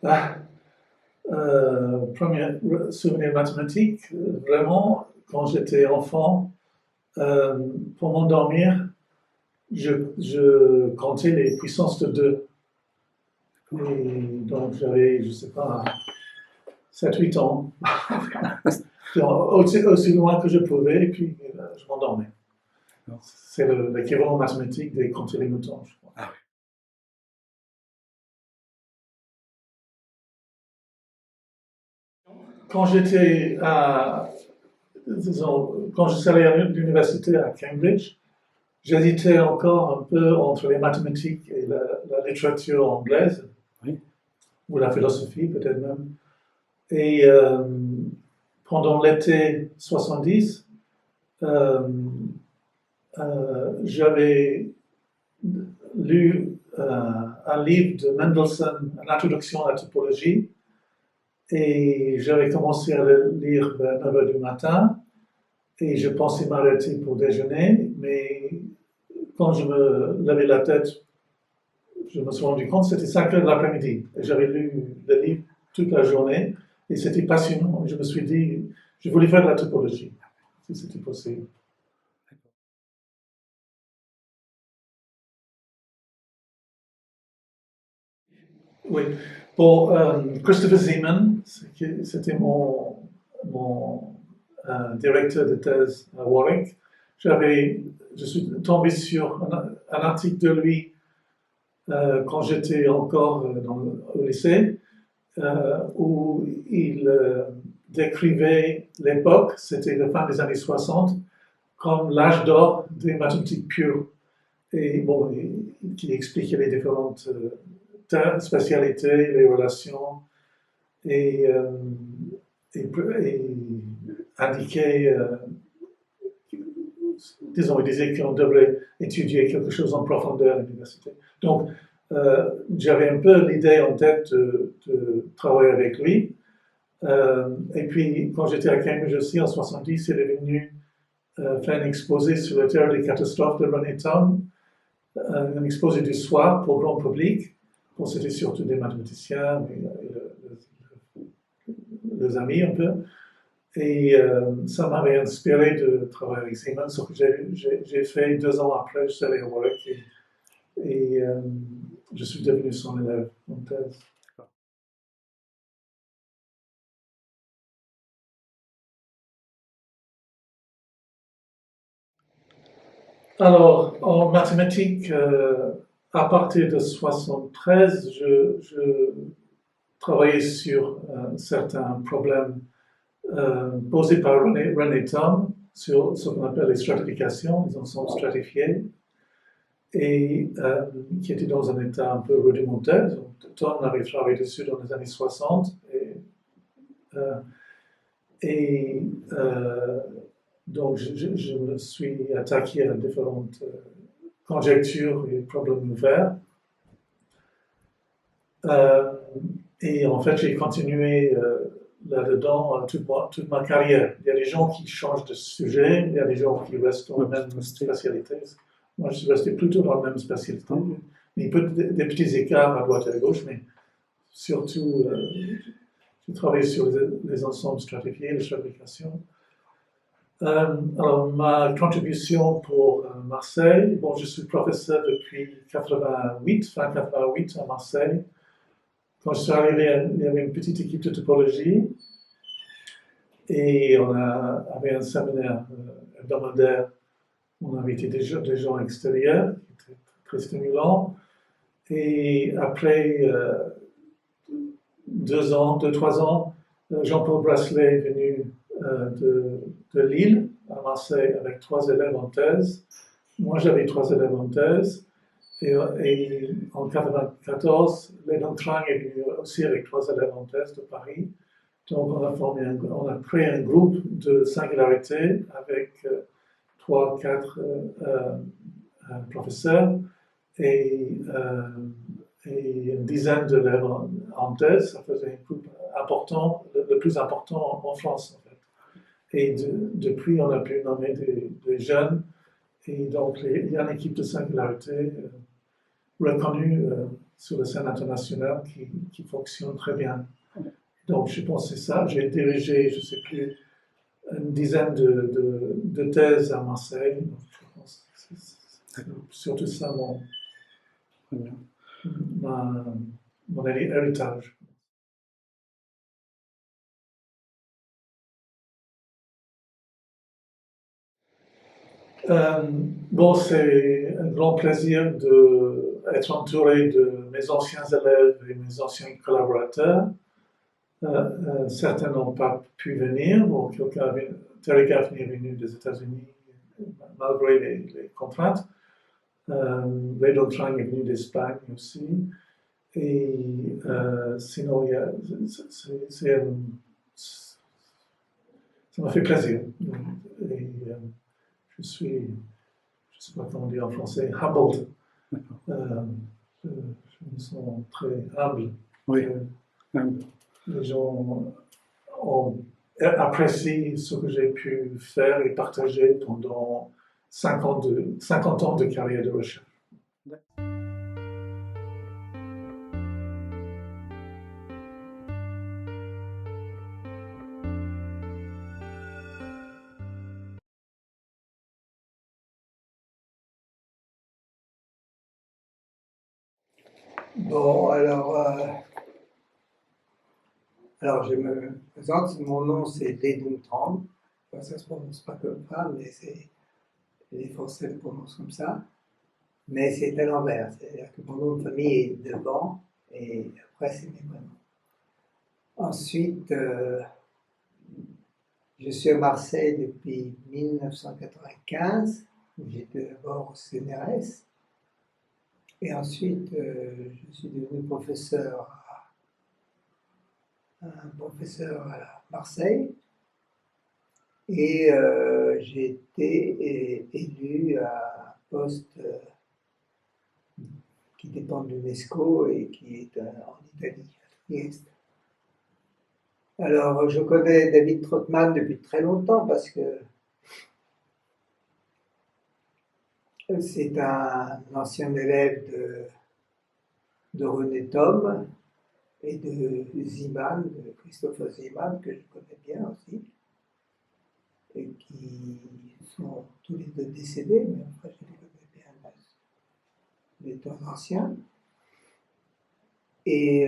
Ah, premier souvenir mathématique, vraiment, quand j'étais enfant, pour m'endormir, je comptais les puissances de 2. Et donc j'avais, je sais pas, 7-8 ans, aussi loin que je pouvais, et puis je m'endormais. C'est l'équivalent mathématique des compter les moutons, je crois. Ah. Quand j'étais quand je suis allé à l'université à Cambridge, j'hésitais encore un peu entre les mathématiques et la littérature anglaise, oui, ou la philosophie peut-être même. Et pendant l'été 70, j'avais lu un livre de Mendelssohn, une introduction à la topologie, et j'avais commencé à le lire vers 9 h du matin, et je pensais m'arrêter pour déjeuner, mais quand je me levais la tête, je me suis rendu compte que c'était 5 h de l'après-midi. Et j'avais lu le livre toute la journée, et c'était passionnant. Je me suis dit, je voulais faire de la topologie, si c'était possible. Oui. Pour Christopher Zeman, c'était mon directeur de thèse à Warwick, je suis tombé sur un article de lui quand j'étais encore au lycée, où il décrivait l'époque, c'était la fin des années 60, comme l'âge d'or des mathématiques pures. Et bon, qui expliquait les différentes spécialités, les relations, et indiquait, disons, il disait qu'on devrait étudier quelque chose en profondeur à l'université. Donc, j'avais un peu l'idée en tête de travailler avec lui. Et puis, quand j'étais à Cambridge aussi, en 70, il est venu faire un exposé sur la théorie des catastrophes de René Thom, un exposé du soir pour le grand public. Bon, c'était surtout des mathématiciens et les amis un peu. Et ça m'avait inspiré de travailler avec Zeman, ce que j'ai fait 2 ans après, je suis allé à Warwick et je suis devenu son élève en thèse. Alors, en mathématiques, à partir de 73, je travaillais sur certains problèmes posés par René Thom sur ce qu'on appelle les stratifications, les ensembles stratifiés, et qui étaient dans un état un peu rudimentaire. Thom avait travaillé dessus dans les années 60, et donc je me suis attaqué à différentes conjectures et problèmes ouverts. Et en fait, j'ai continué là-dedans toute ma carrière. Il y a des gens qui changent de sujet, il y a des gens qui restent dans la même spécialité. Moi, je suis resté plutôt dans la même spécialité. Mais des petits écarts à droite et à gauche, mais surtout, j'ai travaillé sur les ensembles stratifiés, les stratifications. Alors, ma contribution pour Marseille, bon, je suis professeur depuis 88, fin 88 à Marseille. Quand je suis arrivé, il y avait une petite équipe de topologie et on avait un séminaire hebdomadaire. On invitait des gens extérieurs, qui était très stimulant. Et après 2-3 ans, Jean-Paul Brasselet est venu de Lille à Marseille avec 3 élèves en thèse. Moi, j'avais 3 élèves en thèse. Et en 1994, Léon Trang est venu aussi avec 3 élèves en thèse de Paris. Donc, on a créé un groupe de singularité avec 3-4 professeurs et une dizaine d'élèves en thèse. Ça faisait un groupe important, le plus important en France, en fait. Et depuis, on a pu nommer des jeunes. Et donc, il y a une équipe de singularité reconnue sur la scène internationale qui fonctionne très bien. Donc, je pense que c'est ça. J'ai dirigé, je ne sais plus, une dizaine de thèses à Marseille. Donc, je pense que c'est surtout ça mon héritage. Bon, c'est un grand plaisir d'être entouré de mes anciens élèves et mes anciens collaborateurs. Certains n'ont pas pu venir. Bon, Terry Gaffney est venu des États-Unis malgré les contraintes. Ray Daltrey est venu d'Espagne aussi. Et sinon, ça m'a fait plaisir. Et, je suis, je ne sais pas comment dire en français, humbled. Je me sens très humble. Oui. Les gens ont apprécié ce que j'ai pu faire et partager pendant 50 ans de carrière de recherche. Bon, alors je me présente, mon nom c'est Ledun Tran. Enfin, ça se prononce pas comme ça, mais les Français le prononcent comme ça. Mais c'est à l'envers, c'est-à-dire que mon nom de famille est devant et après c'est mes prénoms. Ensuite, je suis à Marseille depuis 1995. J'étais d'abord au CNRS. Et ensuite, je suis devenu professeur à Marseille. Et j'ai été élu à un poste qui dépend de l'UNESCO et qui est en Italie, à Trieste. Alors, je connais David Trotman depuis très longtemps parce que c'est un ancien élève de René Thom et de Zeeman, de Christopher Zeeman, que je connais bien aussi, et qui sont tous les deux décédés, mais après je les connais bien des temps anciens. Et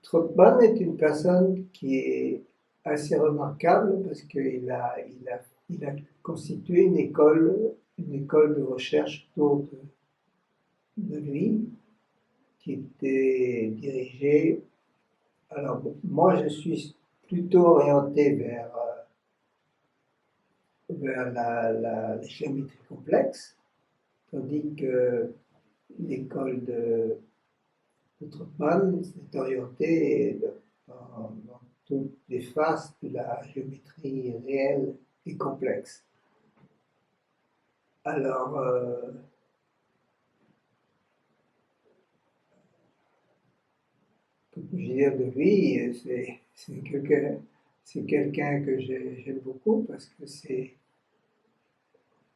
Trotman est une personne qui est assez remarquable parce qu'il a constitué une école de recherche autour de lui, qui était dirigée. Alors, moi, je suis plutôt orienté vers la géométrie complexe, tandis que l'école de Trotman s'est orientée dans toutes les phases de la géométrie réelle et complexe. Alors, je veux dire de lui, c'est quelqu'un que j'aime beaucoup parce que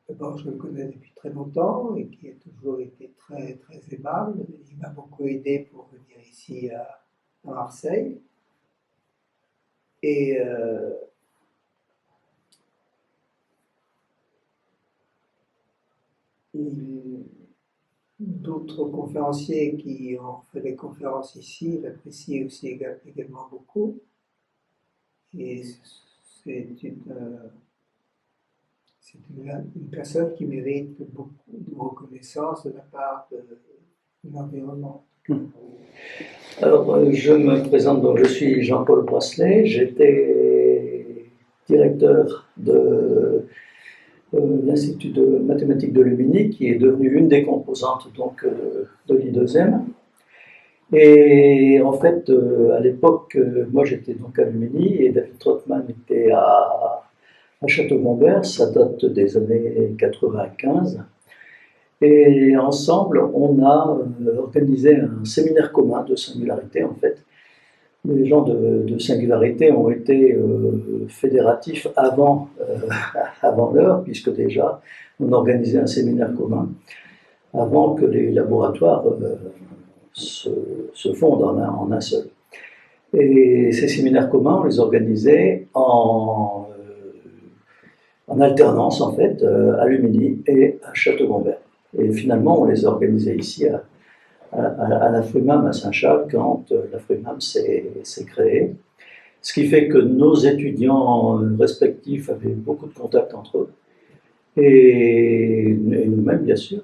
d'abord je le connais depuis très longtemps et qui a toujours été très, très aimable. Il m'a beaucoup aidé pour venir ici à Marseille. Et d'autres conférenciers qui ont fait des conférences ici l'apprécient aussi également beaucoup. Et c'est une personne qui mérite beaucoup de reconnaissance de la part de l'environnement. Alors, je me présente, donc je suis Jean-Paul Brasselet, j'étais directeur de l'Institut de mathématiques de Lumini, qui est devenu une des composantes donc, de l'I2M. Et en fait, à l'époque, moi j'étais donc à Lumini et David Trotman était à Château-Gombert, ça date des années 95. Et ensemble, on a organisé un séminaire commun de singularité, en fait, les gens de Singularité ont été fédératifs avant, avant l'heure, puisque déjà on organisait un séminaire commun avant que les laboratoires se fondent en un seul. Et ces séminaires communs, on les organisait en alternance, en fait, à Lumini et à Château-Gombert. Et finalement, on les organisait ici à la Frumam à Saint-Charles quand la Frumam s'est créée. Ce qui fait que nos étudiants respectifs avaient beaucoup de contacts entre eux, et nous-mêmes, bien sûr.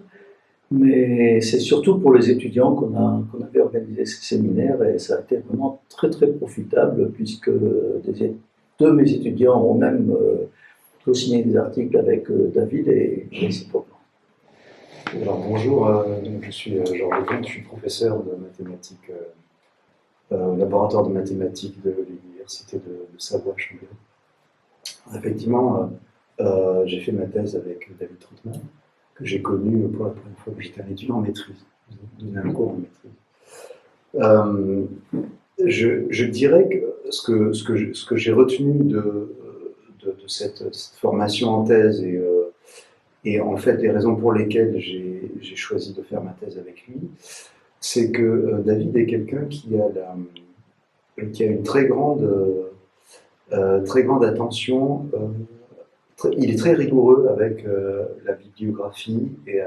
Mais c'est surtout pour les étudiants qu'on avait organisé ces séminaires, et ça a été vraiment très très profitable, puisque deux de mes étudiants ont même co-signé des articles avec David et réciproquement. Alors bonjour, je suis Georges Lecomte, je suis professeur de mathématiques au laboratoire de mathématiques de l'université de Savoie-Chambéry. Effectivement, j'ai fait ma thèse avec David Troutman, que j'ai connu pour la première fois que j'étais un étudiant en maîtrise. J'ai donné un cours en maîtrise. Je dirais que ce que j'ai retenu de cette formation en thèse et en fait les raisons pour lesquelles j'ai choisi de faire ma thèse avec lui, c'est que David est quelqu'un qui a une très grande attention. Il est très rigoureux avec la bibliographie et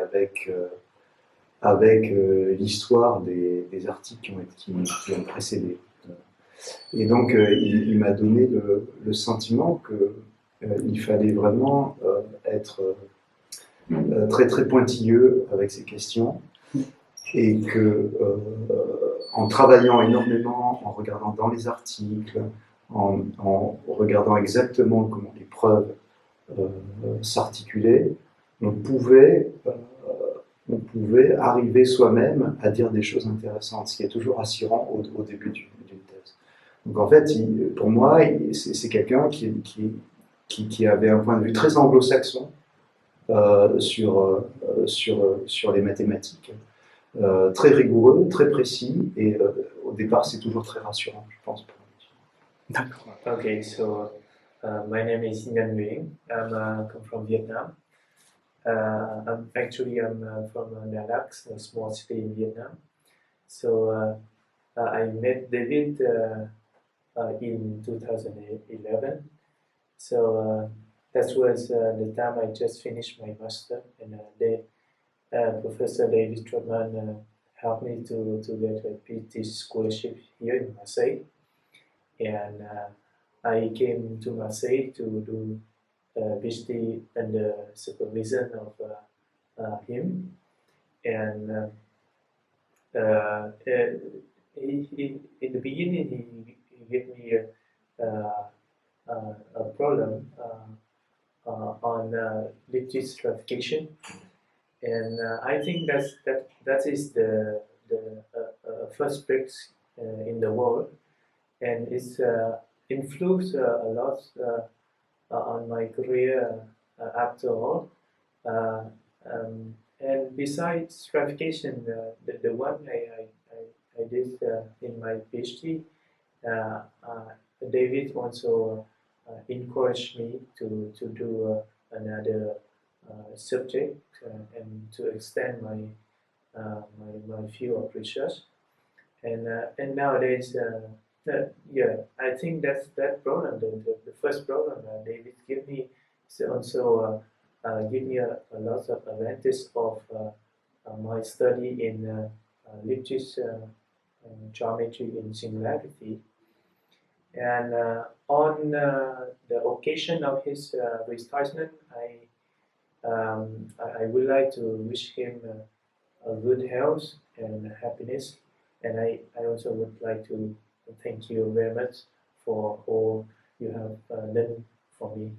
avec l'histoire des articles qui ont précédé. Et donc, il m'a donné le sentiment qu'il fallait vraiment être très très pointilleux avec ces questions, et que en travaillant énormément, en regardant dans les articles, en regardant exactement comment les preuves s'articulaient, on pouvait arriver soi-même à dire des choses intéressantes, ce qui est toujours rassurant au début d'une thèse. Donc en fait, pour moi, c'est quelqu'un qui avait un point de vue très anglo-saxon sur les mathématiques, très rigoureux, très précis, et au départ, c'est toujours très rassurant, je pense, pour un étudiant. D'accord. Okay, so my name is Nguyen Nguyen. I come from Vietnam. I'm from Nha Lak, a small city in Vietnam. So I met David in 2011. So that was the time I just finished my master, and Professor David Trotman helped me to get a PhD scholarship here in Marseille, and I came to Marseille to do PhD under supervision of him, and in the beginning he gave me a problem on Lipschitz stratification, and I think that is the first breaks in the world, and it's influenced a lot on my career after all. And besides stratification, the one I did in my PhD, David also encouraged me to do another subject and to extend my field of research. And nowadays, I think that's that problem. The first problem David gave me is also give me a lot of advantage of my study in Lipschitz geometry in singularity. And on the occasion of his retirement, I would like to wish him a good health and happiness. And I also would like to thank you very much for all you have done for me.